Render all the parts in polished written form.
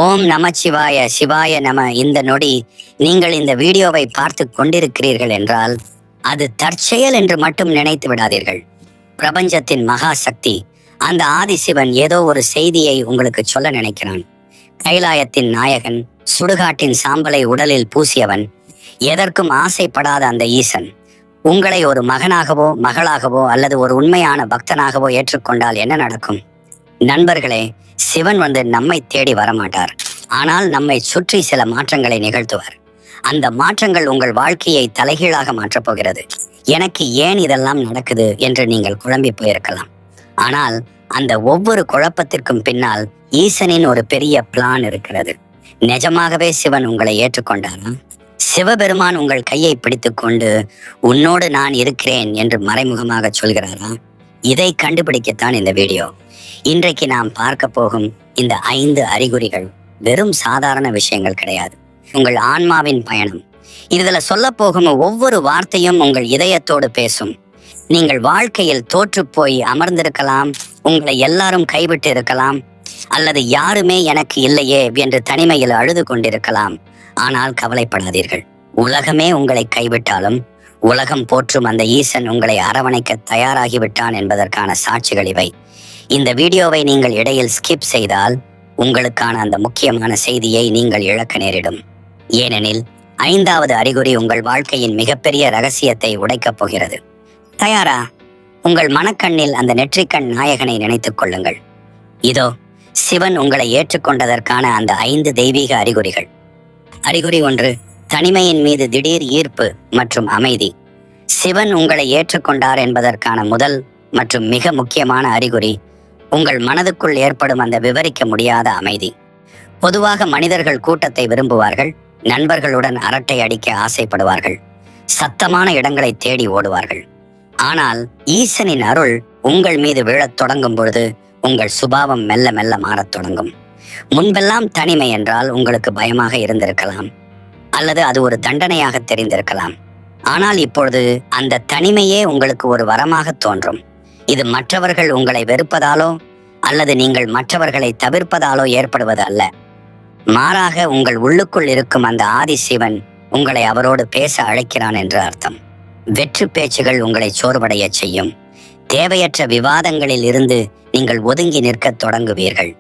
ஓம் நமச்சிவாய சிவாய நம. இந்த நொடி நீங்கள் இந்த வீடியோவை பார்த்து கொண்டிருக்கிறீர்கள் என்றால் அது தற்செயல் என்று மட்டும் நினைத்து விடாதீர்கள். பிரபஞ்சத்தின் மகா சக்தி அந்த ஆதிசிவன் ஏதோ ஒரு செய்தியை உங்களுக்கு சொல்ல நினைக்கிறான். கைலாயத்தின் நாயகன், சுடுகாட்டின் சாம்பலை உடலில் பூசியவன், எதற்கும் ஆசைப்படாத அந்த ஈசன் உங்களை ஒரு மகனாகவோ மகளாகவோ அல்லது ஒரு உண்மையான பக்தனாகவோ ஏற்றுக்கொண்டால் என்ன நடக்கும்? நண்பர்களே, சிவன் நம்மை தேடி வரமாட்டார். ஆனால் நம்மை சுற்றி சில மாற்றங்களை நிகழ்த்துவார். அந்த மாற்றங்கள் உங்கள் வாழ்க்கையை தலைகீழாக மாற்றப் போகிறது. எனக்கு ஏன் இதெல்லாம் நடக்குது என்று நீங்கள் குழம்பி போயிருக்கலாம். ஆனால் அந்த ஒவ்வொரு குழப்பத்திற்கும் பின்னால் ஈசனின் ஒரு பெரிய பிளான் இருக்கிறது. நிஜமாகவே சிவன் உங்களை ஏற்றுக்கொண்டாரா? சிவபெருமான் உங்கள் கையை பிடித்து கொண்டு உன்னோடு நான் இருக்கிறேன் என்று மறைமுகமாக சொல்கிறாரா? இதை கண்டுபிடிக்கத்தான் இந்த வீடியோ. இன்றைக்கு நாம் பார்க்க போகும் இந்த 5 அறிகுறிகள் வெறும் சாதாரண விஷயங்கள் கிடையாது. உங்கள் ஆன்மாவின் பயணம். இதுல சொல்ல போகும் ஒவ்வொரு வார்த்தையும் உங்கள் இதயத்தோடு பேசும். நீங்கள் வாழ்க்கையில் தோற்று போய் அமர்ந்திருக்கலாம், உங்களை எல்லாரும் கைவிட்டு இருக்கலாம், அல்லது யாருமே எனக்கு இல்லையே என்று தனிமையில் அழுது கொண்டிருக்கலாம். ஆனால் கவலைப்படாதீர்கள். உலகமே உங்களை கைவிட்டாலும் உலகம் போற்றும் அந்த ஈசன் உங்களை அரவணைக்க தயாராகிவிட்டான் என்பதற்கான சாட்சிகள் இவை. இந்த வீடியோவை நீங்கள் இடையில் ஸ்கிப் செய்தால் உங்களுக்கான அந்த முக்கியமான செய்தியை நீங்கள் இழக்க நேரிடும். ஏனெனில் 5வது அறிகுறி உங்கள் வாழ்க்கையின் மிகப்பெரிய ரகசியத்தை உடைக்கப் போகிறது. தயாரா? உங்கள் மனக்கண்ணில் அந்த நெற்றிக்கண் நாயகனை நினைத்துக் கொள்ளுங்கள். இதோ சிவன் உங்களை ஏற்றுக்கொண்டதற்கான அந்த 5 தெய்வீக அறிகுறிகள். அறிகுறி 1, தனிமையின் மீது திடீர் ஈர்ப்பு மற்றும் அமைதி. சிவன் உங்களை ஏற்றுக்கொண்டார் என்பதற்கான முதல் மற்றும் மிக முக்கியமான அறிகுறி உங்கள் மனதுக்குள் ஏற்படும் அந்த விவரிக்க முடியாத அமைதி. பொதுவாக மனிதர்கள் கூட்டத்தை விரும்புவார்கள், நண்பர்களுடன் அரட்டை அடிக்க ஆசைப்படுவார்கள், சத்தமான இடங்களை தேடி ஓடுவார்கள். ஆனால் ஈசனின் அருள் உங்கள் மீது விழத் தொடங்கும் பொழுது உங்கள் சுபாவம் மெல்ல மெல்ல மாறத் தொடங்கும். முன்பெல்லாம் தனிமை என்றால் உங்களுக்கு பயமாக இருந்திருக்கலாம், அல்லது அது ஒரு தண்டனையாக தெரிந்திருக்கலாம். ஆனால் இப்பொழுது அந்த தனிமையே உங்களுக்கு ஒரு வரமாக தோன்றும். இது மற்றவர்கள் உங்களை வெறுப்பதாலோ அல்லது நீங்கள் மற்றவர்களை தவிர்ப்பதாலோ ஏற்படுவது அல்ல. மாறாக உங்கள் உள்ளுக்குள் இருக்கும் அந்த ஆதிசிவன் உங்களை அவரோடு பேச அழைக்கிறான் என்று அர்த்தம். வெற்று பேச்சுகள் உங்களை சோர்வடைய செய்யும். தேவையற்ற விவாதங்களில் இருந்து நீங்கள் ஒதுங்கி நிற்கத் தொடங்குவீர்கள்.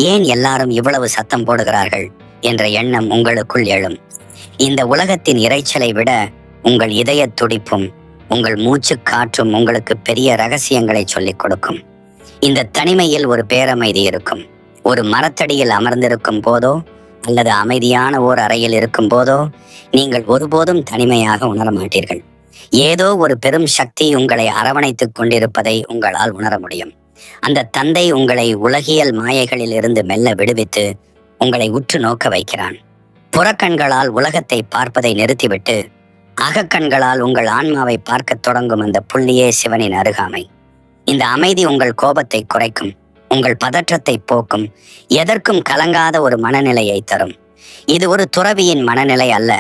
ஏன் எல்லாரும் இவ்வளவு சத்தம் போடுகிறார்கள் என்ற எண்ணம் உங்களுக்குள் எழும். இந்த உலகத்தின் இரைச்சலை விட உங்கள் இதய துடிப்பும் உங்கள் மூச்சு காற்றும் உங்களுக்கு பெரிய ரகசியங்களை சொல்லிக் கொடுக்கும். இந்த தனிமையில் ஒரு பேரமைதி இருக்கும். ஒரு மரத்தடியில் அமர்ந்திருக்கும் போதோ அல்லது அமைதியான ஓர் அறையில் இருக்கும் போதோ நீங்கள் ஒருபோதும் தனிமையாக உணர மாட்டீர்கள். ஏதோ ஒரு பெரும் சக்தி உங்களை அரவணைத்துக் கொண்டிருப்பதை உங்களால் உணர முடியும். அந்த தந்தை உங்களை உலகியல் மாயைகளில் இருந்து மெல்ல விடுவித்து உங்களை உற்று நோக்க வைக்கிறான். புறக்கண்களால் உலகத்தை பார்ப்பதை நிறுத்திவிட்டு அகக்கண்களால் உங்கள் ஆன்மாவை பார்க்க தொடங்கும் அந்த புள்ளியே சிவனின் அருகாமை. இந்த அமைதி உங்கள் கோபத்தை குறைக்கும், உங்கள் பதற்றத்தை போக்கும், எதற்கும் கலங்காத ஒரு மனநிலையை தரும். இது ஒரு துறவியின் மனநிலை அல்ல,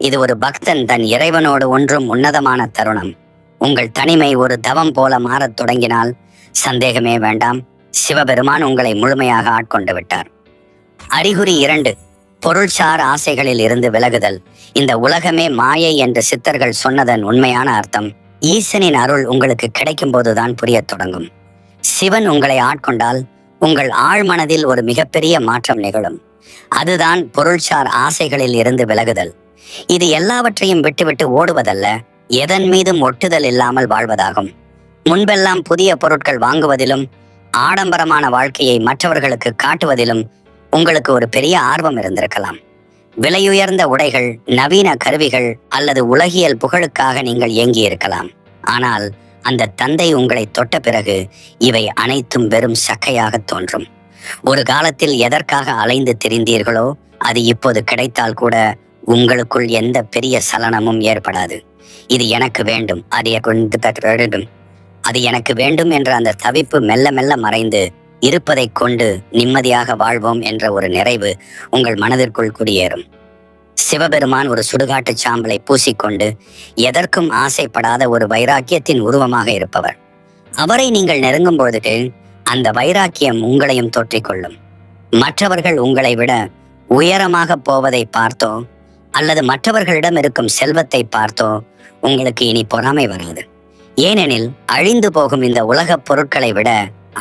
இது ஒரு பக்தன் தன் இறைவனோடு ஒன்றும் உன்னதமான தருணம். உங்கள் தனிமை ஒரு தவம் போல மாறத் தொடங்கினால் சந்தேகமே வேண்டாம், சிவபெருமான் உங்களை முழுமையாக ஆட்கொண்டு விட்டார். அறிகுறி 2, பொருள்சார் ஆசைகளில் இருந்து விலகுதல். இந்த உலகமே மாயை என்று சித்தர்கள் சொன்னதன் உண்மையான அர்த்தம் ஈசனின் அருள் உங்களுக்கு கிடைக்கும் போதுதான் புரியத் தொடங்கும். சிவன் உங்களை ஆட்கொண்டால் உங்கள் ஆழ்மனதில் ஒரு மிகப்பெரிய மாற்றம் நிகழும். அதுதான் பொருள்சார் ஆசைகளில் இருந்து விலகுதல். இது எல்லாவற்றையும் விட்டுவிட்டு ஓடுவதல்ல, எதன் மீதும் ஒட்டுதல் இல்லாமல் வாழ்வதாகும். முன்பெல்லாம் புதிய பொருட்கள் வாங்குவதிலும் ஆடம்பரமான வாழ்க்கையை மற்றவர்களுக்கு காட்டுவதிலும் உங்களுக்கு ஒரு பெரிய ஆர்வம் இருந்திருக்கலாம். விலையுயர்ந்த உடைகள், நவீன கருவிகள் அல்லது உலகியல் புகழுக்காக நீங்கள் ஏங்கி இருக்கலாம். ஆனால் அந்த தந்தை உங்களை தொட்ட பிறகு இவை அனைத்தும் வெறும் சக்கையாக தோன்றும். ஒரு காலத்தில் எதற்காக அலைந்து திரிந்தீர்களோ அது இப்போது கிடைத்தால் கூட உங்களுக்குள் எந்த பெரிய சலனமும் ஏற்படாது. இது எனக்கு வேண்டும், அது எனக்கு வேண்டும் என்ற அந்த தவிப்பு மெல்ல மெல்ல மறைந்து இருப்பதை கொண்டு நிம்மதியாக வாழ்வோம் என்ற ஒரு நிறைவு உங்கள் மனதிற்குள் குடியேறும். சிவபெருமான் ஒரு சுடுகாட்டு சாம்பலை பூசிக்கொண்டு எதற்கும் ஆசைப்படாத ஒரு வைராக்கியத்தின் உருவமாக இருப்பவர். அவரை நீங்கள் நெருங்கும் பொழுது அந்த வைராக்கியம் உங்களையும் தொற்றிக்கொள்ளும். மற்றவர்கள் உங்களை விட உயரமாக போவதை பார்த்தோ அல்லது மற்றவர்களிடம் இருக்கும் செல்வத்தை பார்த்தோ உங்களுக்கு இனி பொறாமை வராது. ஏனெனில் அழிந்து போகும் இந்த உலகப் பொருட்களை விட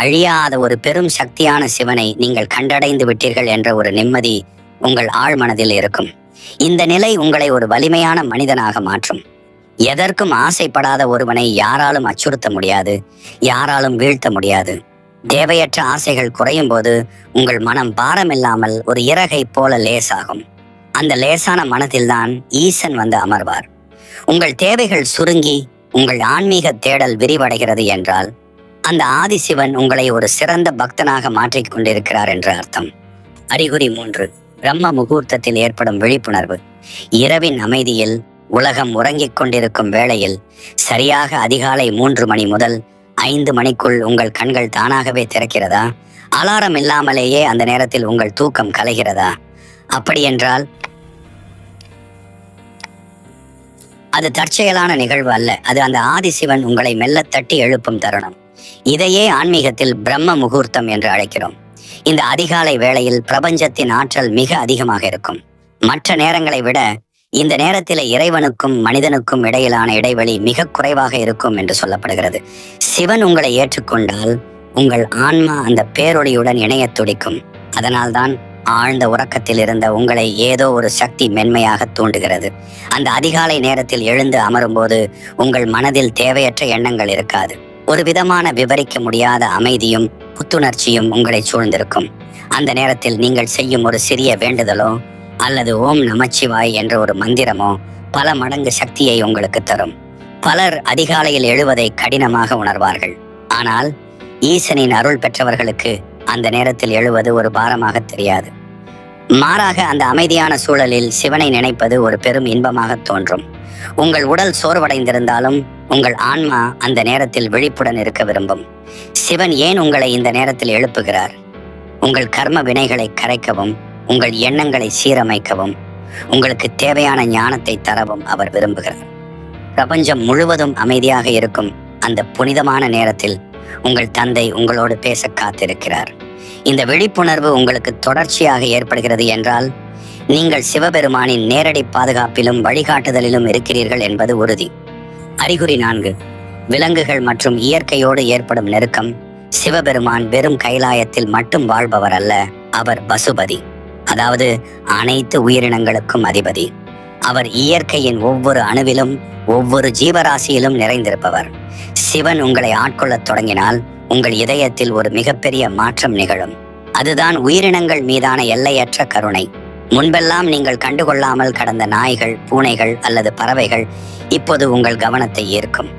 அழியாத ஒரு பெரும் சக்தியான சிவனை நீங்கள் கண்டடைந்து விட்டீர்கள் என்ற ஒரு நிம்மதி உங்கள் ஆழ்மனதில் இருக்கும். இந்த நிலை உங்களை ஒரு வலிமையான மனிதனாக மாற்றும். எதற்கும் ஆசைப்படாத ஒருவனை யாராலும் அச்சுறுத்த முடியாது, யாராலும் வீழ்த்த முடியாது. தேவையற்ற ஆசைகள் குறையும் போது உங்கள் மனம் பாரமில்லாமல் ஒரு இறகை போல லேசாகும். அந்த லேசான மனத்தில்தான் ஈசன் வந்து அமர்வார். உங்கள் தேவைகள் சுருங்கி உங்கள் ஆன்மீக தேடல் விரிவடைகிறது என்றால் அந்த ஆதிசிவன் உங்களை ஒரு சிறந்த பக்தனாக மாற்றிக் கொண்டிருக்கிறார் என்று அர்த்தம். அறிகுறி 3. பிரம்ம முகூர்த்தத்தில் ஏற்படும் விழிப்புணர்வு. இரவின் அமைதியில் உலகம் உறங்கிக் கொண்டிருக்கும் வேளையில் சரியாக அதிகாலை 3 மணி முதல் 5 மணிக்குள் உங்கள் கண்கள் தானாகவே திறக்கிறதா? அலாரம் இல்லாமலேயே அந்த நேரத்தில் உங்கள் தூக்கம் கலைகிறதா? அப்படியென்றால் அது தற்செயலான நிகழ்வு அல்ல. அது அந்த ஆதிசிவன் உங்களை மெல்ல தட்டி எழுப்பும் தருணம். இதையே ஆன்மீகத்தில் பிரம்ம முகூர்த்தம் என்று அழைக்கிறோம். இந்த அதிகாலை வேளையில் பிரபஞ்சத்தின் ஆற்றல் மிக அதிகமாக இருக்கும். மற்ற நேரங்களை விட இந்த நேரத்தில் இறைவனுக்கும் மனிதனுக்கும் இடையிலான இடைவெளி மிக குறைவாக இருக்கும் என்று சொல்லப்படுகிறது. சிவன் உங்களை ஏற்றுக்கொண்டால் உங்கள் ஆன்மா அந்த பேரொளியுடன் இணைய துடிக்கும். அதனால்தான் ஆழ்ந்த உறக்கத்தில் இருந்த உங்களை ஏதோ ஒரு சக்தி மென்மையாக தூண்டுகிறது. அந்த அதிகாலை நேரத்தில் எழுந்து அமரும்போது உங்கள் மனதில் தேவையற்ற எண்ணங்கள் இருக்காது. ஒரு விதமான விவரிக்க முடியாத அமைதியும் புத்துணர்ச்சியும் உங்களை சூழ்ந்திருக்கும். அந்த நேரத்தில் நீங்கள் செய்யும் ஒரு சிறிய வேண்டுதலோ அல்லது ஓம் நமச்சிவாய் என்ற ஒரு மந்திரமோ பல மடங்கு சக்தியை உங்களுக்கு தரும். பலர் அதிகாலையில் எழுவதை கடினமாக உணர்வார்கள். ஆனால் ஈசனின் அருள் பெற்றவர்களுக்கு அந்த நேரத்தில் எழுவது ஒரு பாரமாக தெரியாது. மாறாக அந்த அமைதியான சூழலில் சிவனை நினைப்பது ஒரு பெரும் இன்பமாக தோன்றும். உங்கள் உடல் சோர்வடைந்திருந்தாலும் உங்கள் ஆன்மா அந்த நேரத்தில் விழிப்புடன் இருக்க விரும்பும். சிவன் ஏன் உங்களை இந்த நேரத்தில் எழுப்புகிறார்? உங்கள் கர்ம வினைகளை கரைக்கவும், உங்கள் எண்ணங்களை சீரமைக்கவும், உங்களுக்கு தேவையான ஞானத்தை தரவும் அவர் விரும்புகிறார். பிரபஞ்சம் முழுவதும் அமைதியாக இருக்கும் அந்த புனிதமான நேரத்தில் உங்கள் தந்தை உங்களோடு பேச காத்திருக்கிறார். இந்த விழிப்புணர்வு உங்களுக்கு தொடர்ச்சியாக ஏற்படுகிறது என்றால் நீங்கள் சிவபெருமானின் நேரடி பாதுகாப்பிலும் வழிகாட்டுதலிலும் இருக்கிறீர்கள் என்பது உறுதி. அறிகுறி 4. விலங்குகள் மற்றும் இயற்கையோடு ஏற்படும் நெருக்கம். சிவபெருமான் வெறும் கைலாயத்தில் மட்டும் வாழ்பவர் அல்ல, அவர் பசுபதி, அதாவது அனைத்து உயிரினங்களுக்கும் அதிபதி. அவர் இயற்கையின் ஒவ்வொரு அணுவிலும் ஒவ்வொரு ஜீவராசியிலும் நிறைந்திருப்பவர். சிவன் உங்களை ஆட்கொள்ளத் தொடங்கினால் உங்கள் இதயத்தில் ஒரு மிகப்பெரிய மாற்றம் நிகழும். அதுதான் உயிரினங்கள் மீதான எல்லையற்ற கருணை. முன்பெல்லாம் நீங்கள் கண்டுகொள்ளாமல் கடந்த நாய்கள், பூனைகள் அல்லது பறவைகள் இப்போது உங்கள் கவனத்தை ஈர்க்கும்.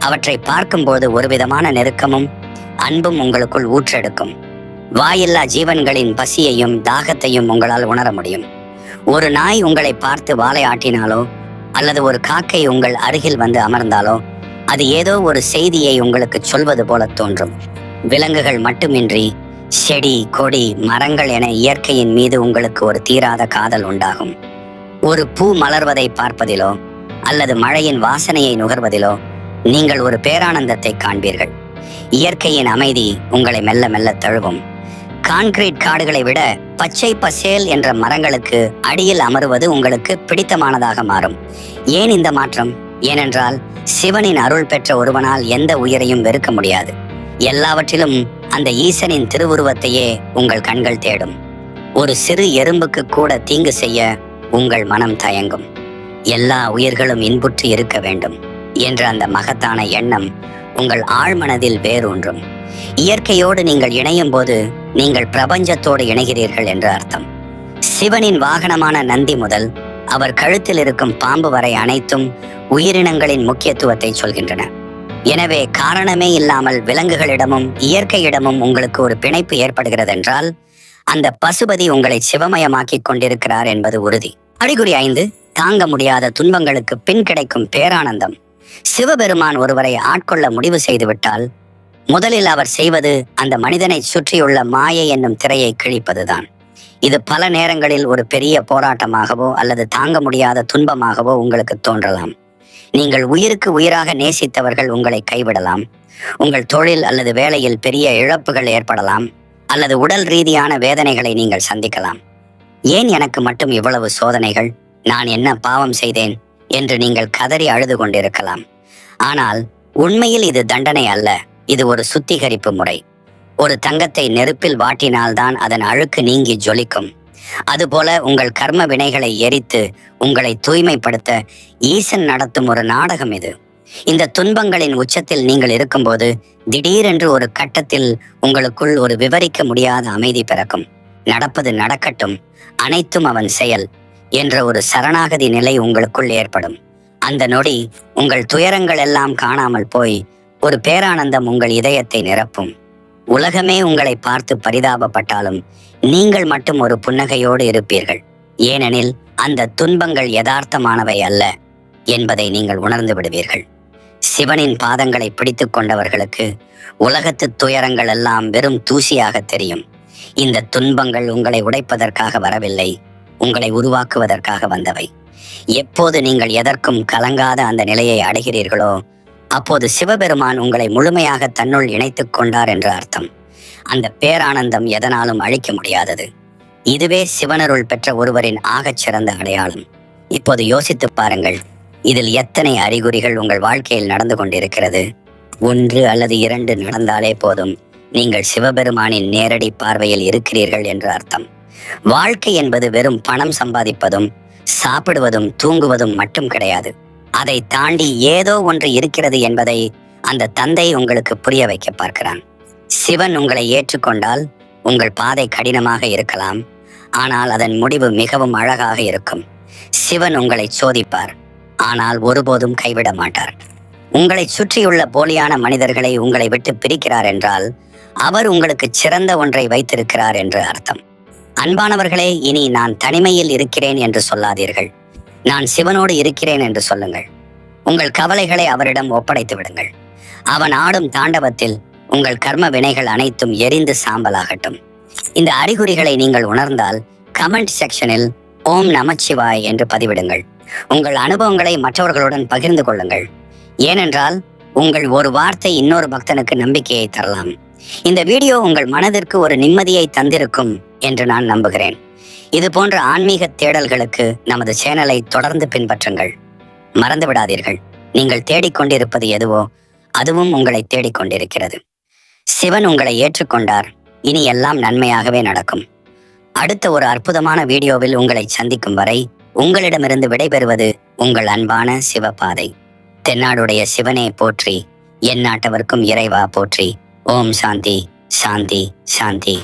அவற்றை பார்க்கும்போது ஒரு விதமான நெருக்கமும் அன்பும் உங்களுக்குள் ஊற்றெடுக்கும். வாயில்லா ஜீவன்களின் பசியையும் தாகத்தையும் உங்களால் உணர முடியும். ஒரு நாய் உங்களை பார்த்து வாலை ஆட்டினாலோ அல்லது ஒரு காக்கை உங்கள் அருகில் வந்து அமர்ந்தாலோ அது ஏதோ ஒரு செய்தியை உங்களுக்கு சொல்வது போல தோன்றும். விலங்குகள் மட்டுமின்றி செடி, கொடி, மரங்கள் என இயற்கையின் மீது உங்களுக்கு ஒரு தீராத காதல் உண்டாகும். ஒரு பூ மலர்வதை பார்ப்பதிலோ அல்லது மழையின் வாசனையை நுகர்வதிலோ நீங்கள் ஒரு பேரானந்தத்தை காண்பீர்கள். இயற்கையின் அமைதி உங்களை மெல்ல மெல்ல தழுவும். கான்கிரீட் காடுகளை விட பச்சை பசேல் என்ற மரங்களுக்கு அடியில் அமருவது உங்களுக்கு பிடித்தமானதாக மாறும். ஏன் இந்த மாற்றம்? ஏனென்றால் சிவனின் அருள் பெற்ற ஒருவனால் எந்த உயிரையும் வெறுக்க முடியாது. எல்லாவற்றிலும் அந்த ஈசனின் திருவுருவத்தையே உங்கள் கண்கள் தேடும். ஒரு சிறு எறும்புக்கு கூட தீங்கு செய்ய உங்கள் மனம் தயங்கும். எல்லா உயிர்களும் இன்புற்று இருக்க வேண்டும் என்ற அந்த மகத்தான எண்ணம் உங்கள் ஆழ்மனதில் வேரூன்றும். இயற்கையோடு நீங்கள் இணையும் போது நீங்கள் பிரபஞ்சத்தோடு இணைகிறீர்கள் என்று அர்த்தம். சிவனின் வாகனமான நந்தி முதல் அவர் கழுத்தில் இருக்கும் பாம்பு வரை அனைத்தும் உயிரினங்களின் முக்கியத்துவத்தை சொல்கின்றன. எனவே காரணமே இல்லாமல் விலங்குகளிடமும் இயற்கையிடமும் உங்களுக்கு ஒரு பிணைப்பு ஏற்படுகிறது என்றால் அந்த பசுபதி உங்களை சிவமயமாக்கிக் கொண்டிருக்கிறார் என்பது உறுதி. அறிகுறி 5. தாங்க முடியாத துன்பங்களுக்கு பின் கிடைக்கும் பேரானந்தம். சிவபெருமான் ஒருவரை ஆட்கொள்ள முடிவு செய்துவிட்டால் முதலில் அவர் செய்வது அந்த மனிதனை சுற்றியுள்ள மாயை என்னும் திரையை கிழிப்பதுதான். இது பல நேரங்களில் ஒரு பெரிய போராட்டமாகவோ அல்லது தாங்க முடியாத துன்பமாகவோ உங்களுக்கு தோன்றலாம். நீங்கள் உயிருக்கு உயிராக நேசித்தவர்கள் உங்களை கைவிடலாம். உங்கள் தொழில் அல்லது வேலையில் பெரிய இழப்புகள் ஏற்படலாம். அல்லது உடல் ரீதியான வேதனைகளை நீங்கள் சந்திக்கலாம். ஏன் எனக்கு மட்டும் இவ்வளவு சோதனைகள், நான் என்ன பாவம் செய்தேன் என்று நீங்கள் கதறி அழுது கொண்டிருக்கலாம். ஆனால் உண்மையில் இது தண்டனை அல்ல, இது ஒரு சுத்திகரிப்பு முறை. ஒரு தங்கத்தை நெருப்பில் வாட்டினால்தான் அதன் அழுக்கு நீங்கி ஜொலிக்கும். அதுபோல உங்கள் கர்ம வினைகளை எரித்து உங்களை தூய்மைப்படுத்த ஈசன் நடத்தும் ஒரு நாடகம் இது. இந்த துன்பங்களின் உச்சத்தில் நீங்கள் இருக்கும்போது திடீரென்று ஒரு கட்டத்தில் உங்களுக்குள் ஒரு விவரிக்க முடியாத அமைதி பிறக்கும். நடப்பது நடக்கட்டும், அனைத்தும் அவன் செயல் என்ற ஒரு சரணாகதி நிலை உங்களுக்குள் ஏற்படும். அந்த நொடி உங்கள் துயரங்கள் எல்லாம் காணாமல் போய் ஒரு பேரானந்தம் உங்கள் இதயத்தை நிரப்பும். உலகமே உங்களை பார்த்து பரிதாபப்பட்டாலும் நீங்கள் மட்டும் ஒரு புன்னகையோடு இருப்பீர்கள். ஏனெனில் அந்த துன்பங்கள் யதார்த்தமானவை அல்ல என்பதை நீங்கள் உணர்ந்து விடுவீர்கள். சிவனின் பாதங்களை பிடித்து கொண்டவர்களுக்கு உலகத்து துயரங்கள் எல்லாம் வெறும் தூசியாக தெரியும். இந்த துன்பங்கள் உங்களை உடைப்பதற்காக வரவில்லை, உங்களை உருவாக்குவதற்காக வந்தவை. எப்போது நீங்கள் எதற்கும் கலங்காத அந்த நிலையை அடைகிறீர்களோ அப்போது சிவபெருமான் உங்களை முழுமையாக தன்னுள் இணைத்துக் கொண்டார் என்று அர்த்தம். அந்த பேரானந்தம் எதனாலும் அழிக்க முடியாதது. இதுவே சிவனருள் பெற்ற ஒருவரின் ஆகச் சிறந்த அடையாளம். இப்போது யோசித்து பாருங்கள், இதில் எத்தனை அறிகுறிகள் உங்கள் வாழ்க்கையில் நடந்து கொண்டிருக்கிறது. 1 அல்லது 2 நடந்தாலே போதும், நீங்கள் சிவபெருமானின் நேரடி பார்வையில் இருக்கிறீர்கள் என்று அர்த்தம். வாழ்க்கை என்பது வெறும் பணம் சம்பாதிப்பதும் சாப்பிடுவதும் தூங்குவதும் மட்டும் கிடையாது. அதை தாண்டி ஏதோ ஒன்று இருக்கிறது என்பதை அந்த தந்தை உங்களுக்கு புரிய வைக்க பார்க்கிறான். சிவன் உங்களை ஏற்றுக்கொண்டால் உங்கள் பாதை கடினமாக இருக்கலாம், ஆனால் அதன் முடிவு மிகவும் அழகாக இருக்கும். சிவன் உங்களை சோதிப்பார், ஆனால் ஒருபோதும் கைவிட மாட்டார். உங்களை சுற்றியுள்ள போலியான மனிதர்களை உங்களை விட்டு பிரிக்கிறார் என்றால் அவர் உங்களுக்கு சிறந்த ஒன்றை வைத்திருக்கிறார் என்று அர்த்தம். அன்பானவர்களே, இனி நான் தனிமையில் இருக்கிறேன் என்று சொல்லாதீர்கள். நான் சிவனோடு இருக்கிறேன் என்று சொல்லுங்கள். உங்கள் கவலைகளை அவரிடம் ஒப்படைத்து விடுங்கள். அவன் ஆடும் தாண்டவத்தில் உங்கள் கர்ம வினைகள் அனைத்தும் எரிந்து சாம்பலாகட்டும். இந்த அறிகுறிகளை நீங்கள் உணர்ந்தால் கமெண்ட் செக்ஷனில் ஓம் நமச்சிவாய் என்று பதிவிடுங்கள். உங்கள் அனுபவங்களை மற்றவர்களுடன் பகிர்ந்து கொள்ளுங்கள். ஏனென்றால் உங்கள் ஒரு வார்த்தை இன்னொரு பக்தனுக்கு நம்பிக்கையை தரலாம். இந்த வீடியோ உங்கள் மனதிற்கு ஒரு நிம்மதியை தந்திருக்கும் என்று நான் நம்புகிறேன். இது போன்ற ஆன்மீக தேடல்களுக்கு நமது சேனலை தொடர்ந்து பின்பற்றுங்கள். மறந்து விடாதீர்கள், நீங்கள் தேடிக்கொண்டிருப்பது எதுவோ அதுவும் உங்களை தேடிக்கொண்டிருக்கிறது. சிவன் உங்களை ஏற்றுக்கொண்டார், இனி எல்லாம் நன்மையாகவே நடக்கும். அடுத்த ஒரு அற்புதமான வீடியோவில் உங்களை சந்திக்கும் வரை உங்களிடமிருந்து விடைபெறுவது உங்கள் அன்பான சிவபாதை. தென்னாடுடைய சிவனே போற்றி, எந்நாட்டவர்க்கும் இறைவா போற்றி. ஓம் சாந்தி சாந்தி சாந்தி.